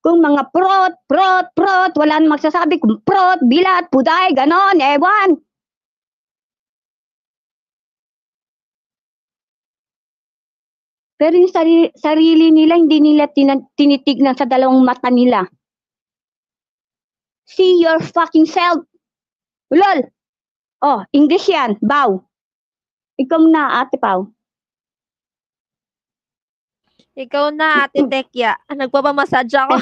Kung mga prot, wala nang magsasabi kung prot, bilat, puday, ganon, ewan. Pero yung sarili nila, hindi nila tinitignan sa dalawang mata nila. See your fucking self. Lol. Oh, English yan. Bow. Ikaw na, Ate Pau. Ikaw na, Ate Tekya. Nagpapamassage ako.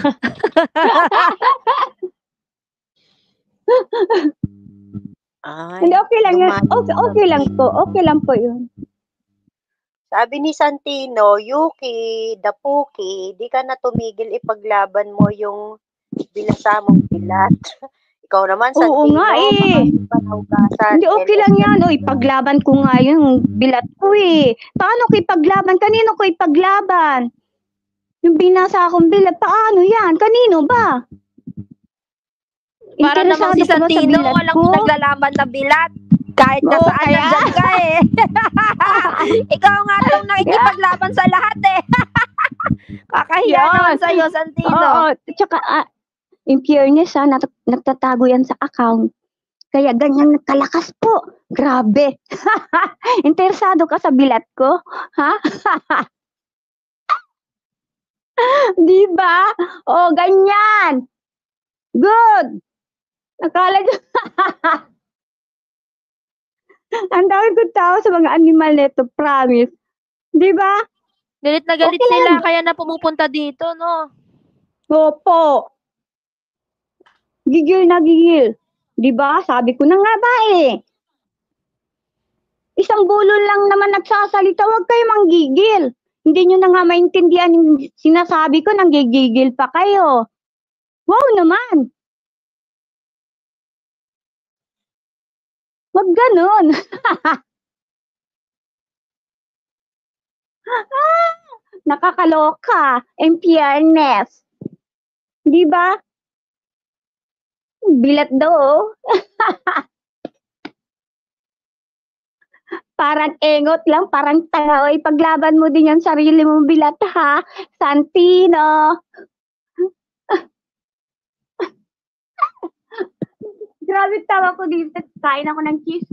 Ay, Hindi, okay lang yan. Okay lang po. Okay lang po yun. Sabi ni Santino, Yuki, Dapuki, di ka na tumigil ipaglaban mo yung bilasamong bilat. Ikaw naman, Santino. Oo nga eh. Hindi, okay lang yan. O, ipaglaban ko nga yung bilat ko eh. Paano ko ipaglaban? Kanino ko ipaglaban? Yung binasa akong bilat, paano yan? Kanino ba? Para naman si Santino, walang naglalaman na bilat. Kahit na saan nandyan ka eh. Ikaw nga itong nakikipaglaban sa lahat eh. Kakahiya naman sa'yo, Santino. Oo, tsaka in fairness nagtatago yan sa account. Kaya ganyan kalakas po. Grabe. Interesado ka sa bilat ko? Ha? Di ba? Oh, ganyan. Good. Akala nyo. Ang dami kong tao sa mga animal neto, promise. Di ba? Galit na galit sila, kaya na pumupunta dito, no? Opo. Gigil na gigil. Di ba? Sabi ko na nga ba eh. Isang bulol lang naman nagsasalita, huwag kayo manggigil. Hindi nyo na nga maintindihan yung sinasabi ko, nanggigigil pa kayo. Wow naman. Wag ganun. Nakakaloka. In fairness. Di ba? Bilat daw. Parang engot lang, parang tanga. O, ipaglaban mo din yung sarili mong bilat, ha? Santino. Grabe tawa ko dito. Kain ako ng cheese.